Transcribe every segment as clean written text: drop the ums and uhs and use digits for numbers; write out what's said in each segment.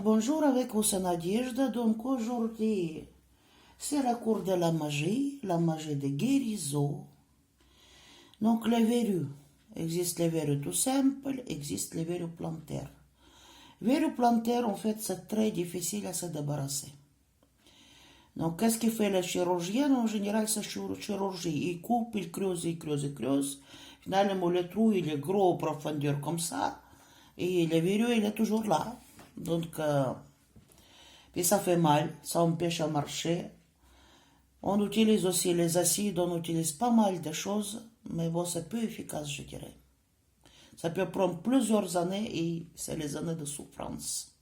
Bonjour, avec vous c'est Nadejda. Donc aujourd'hui, c'est la cour de la magie de guérison. Donc les verrues, existent les verrues tout simples, existent les verrues plantaires. Verrues plantaires, en fait, c'est très difficile à se débarrasser. Donc qu'est-ce qu'il fait le chirurgien? En général, c'est chirurgie. Il coupe, il creuse, il creuse, il creuse. Finalement, le trou, il est gros en profondeur comme ça. Et le verrue, il est toujours là. Donc, puis ça fait mal, ça empêche à marcher. On utilise aussi les acides, on utilise pas mal de choses, mais bon, c'est peu efficace, je dirais. Ça peut prendre plusieurs années et c'est les années de souffrance.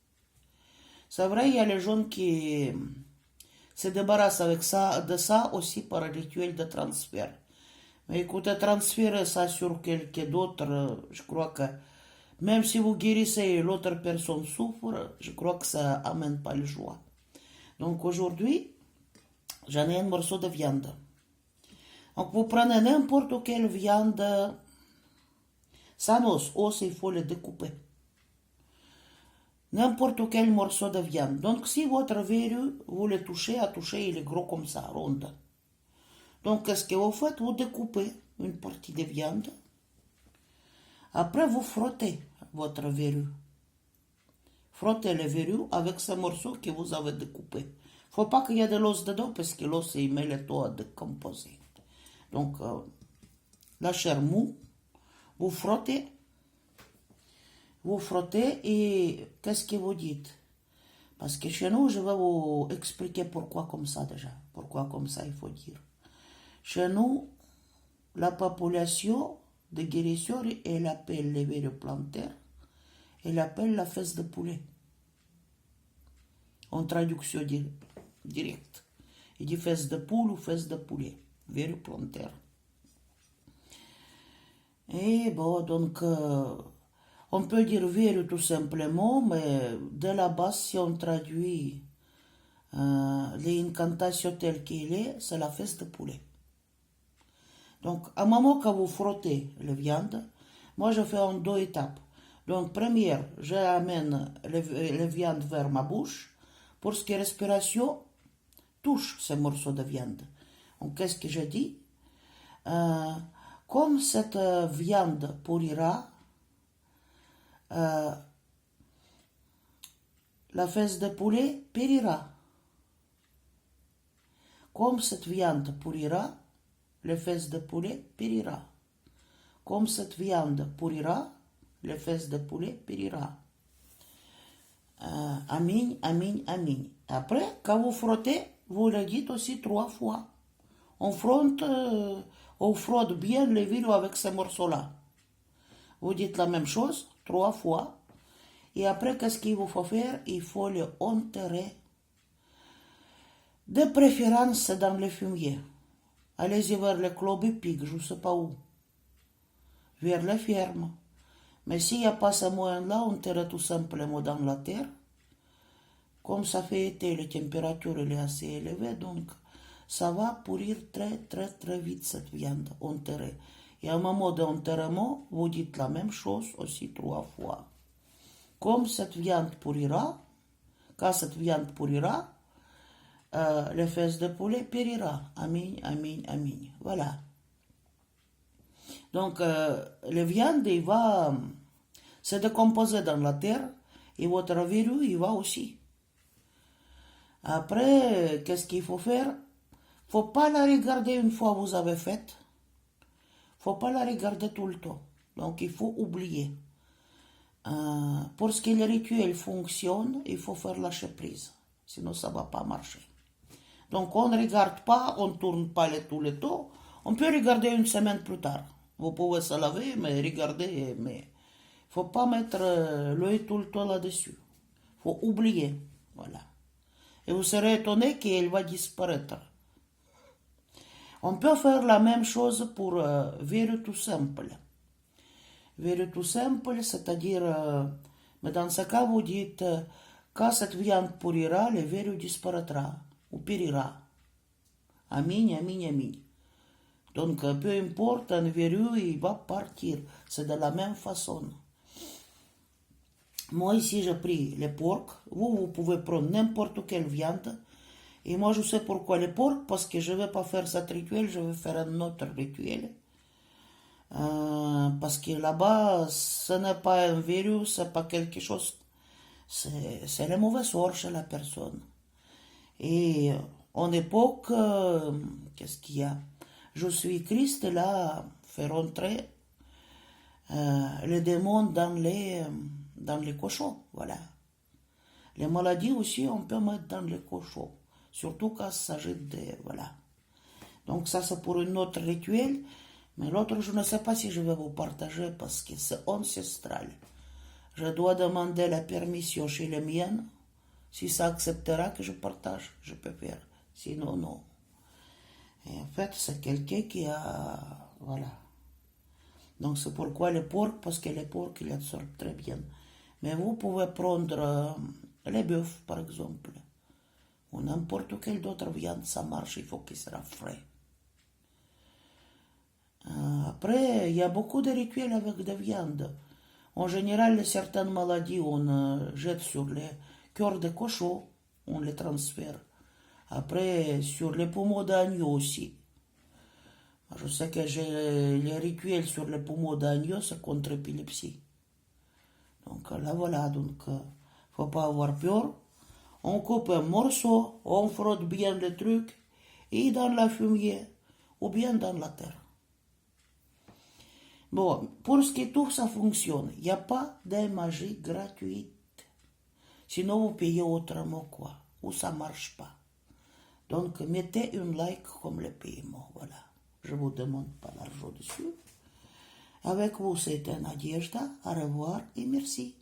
C'est vrai, il y a les gens qui se débarrassent avec ça, de ça aussi par rituel de transfert. Mais écoutez, transférer ça sur quelqu'un d'autre, je crois que même si vous guérissez et l'autre personne souffre, je crois que ça amène pas le joie. Donc aujourd'hui, j'en ai un morceau de viande. Donc vous prenez n'importe quelle viande sans os, il faut le découper. N'importe quel morceau de viande. Donc si votre verrue, vous le touchez, il est gros comme ça, ronde. Donc qu'est-ce que vous faites? Vous découpez une partie de viande. Après vous frottez votre verrue. Frottez le verrue avec ce morceau que vous avez découpé. Faut pas qu'il y ait de l'os dedans parce que l'os il met le tout à décomposer. Donc la chair mou, vous frottez et qu'est-ce que vous dites? Parce que chez nous, je vais vous expliquer pourquoi comme ça déjà. Pourquoi comme ça il faut dire. Chez nous, la population de guérisseurs, elle appelle les verrues plantaires, elle appelle la fesse de poulet. En traduction directe. Il dit fesse de poule ou fesse de poulet. Verrue plantaire. Et bon, donc, on peut dire verrue tout simplement, mais de la base, si on traduit l'incantation telle qu'elle est, c'est la fesse de poulet. Donc, à un moment que vous frottez la viande, moi je fais en deux étapes. Donc, première, j'amène la viande vers ma bouche pour ce qui est respiration, touche ces morceaux de viande. Donc, qu'est-ce que je dis? Comme cette viande pourrira, la fesse de poulet périra. Comme cette viande pourrira, les fesses de poulet périra. Comme cette viande pourrira, les fesses de poulet périra. Amin, amin, amin. Après, quand vous frottez, vous le dites aussi 3 fois. On frotte bien les verrues avec ces morceaux-là. Vous dites la même chose 3 fois. Et après, qu'est-ce qu'il vous faut faire? Il faut le enterrer. De préférence dans le fumier. Allez-y vers le club épique, je ne sais pas où. Vers la ferme. Mais s'il n'y a pas ce moyen-là, enterrez tout simplement dans la terre. Comme ça fait été, la température elle est assez élevée, donc ça va pourrir très très très vite cette viande enterrée. Et à un moment d'enterrement, vous dites la même chose aussi 3 fois. Comme cette viande pourrira, quand cette viande pourrira, les fesses de poulet périra. Amin, amin, amin. Voilà. Donc, la viande, il va se décomposer dans la terre et votre verrue, il va aussi. Après, qu'est-ce qu'il faut faire? Faut pas la regarder une fois que vous avez fait. Faut pas la regarder tout le temps. Donc, il faut oublier. Pour ce que le rituel fonctionne, il faut faire lâcher prise. Sinon, ça va pas marcher. Donc, on ne regarde pas, on ne tourne pas tout le temps. On peut regarder une semaine plus tard. Vous pouvez se laver, mais regardez, mais faut pas mettre l'œil tout le temps là-dessus. Faut oublier. Voilà. Et vous serez étonné qu'elle va disparaître. On peut faire la même chose pour verrue tout simple. Verrue tout simple, c'est-à-dire, mais dans ce cas, vous dites, quand cette viande pourrira, le verrue disparaîtra ou périra. Amin, amin, amin. Donc, peu importe, un verrue, il va partir. C'est de la même façon. Moi, ici, j'ai pris les porcs. Vous pouvez prendre n'importe quelle viande. Et moi, je sais pourquoi les porcs, parce que je ne vais pas faire cet rituel, je vais faire un autre rituel. Parce que là-bas, ce n'est pas un virus, c'est pas quelque chose. C'est le mauvais sort chez la personne. Et en époque, qu'est-ce qu'il y a? Je suis Christ, là, fait rentrer les démons dans les cochons, voilà. Les maladies aussi, on peut mettre dans les cochons, surtout quand il s'agit de, voilà. Donc ça, c'est pour une autre rituel, mais l'autre, je ne sais pas si je vais vous partager parce que c'est ancestral. Je dois demander la permission chez les miennes. Si ça acceptera que je partage, je peux faire. Sinon, non. Et en fait, c'est quelqu'un qui a... Voilà. Donc, c'est pourquoi les porcs, parce que les porcs, ils absorbent très bien. Mais vous pouvez prendre les bœufs, par exemple. Ou n'importe quelle autre viande, ça marche, il faut qu'il sera frais. Après, il y a beaucoup de rituels avec des viandes. En général, certaines maladies, on jette sur les cœurs de cochon, on les transfère. Après, sur les poumons d'agneau aussi. Je sais que j'ai les rituels sur les poumons d'agneau, c'est contre l'épilepsie. Donc là, voilà, donc faut pas avoir peur. On coupe un morceau, on frotte bien le truc, et dans la fumée, ou bien dans la terre. Bon, pour ce qui est tout, ça fonctionne. Il n'y a pas de magie gratuite. Sinon, vous payez autrement quoi. Ou ça ne marche pas. Donc, mettez un like comme le paiement. Voilà. Je ne vous demande pas l'argent dessus. Avec vous, c'était Nadejda. Au revoir et merci.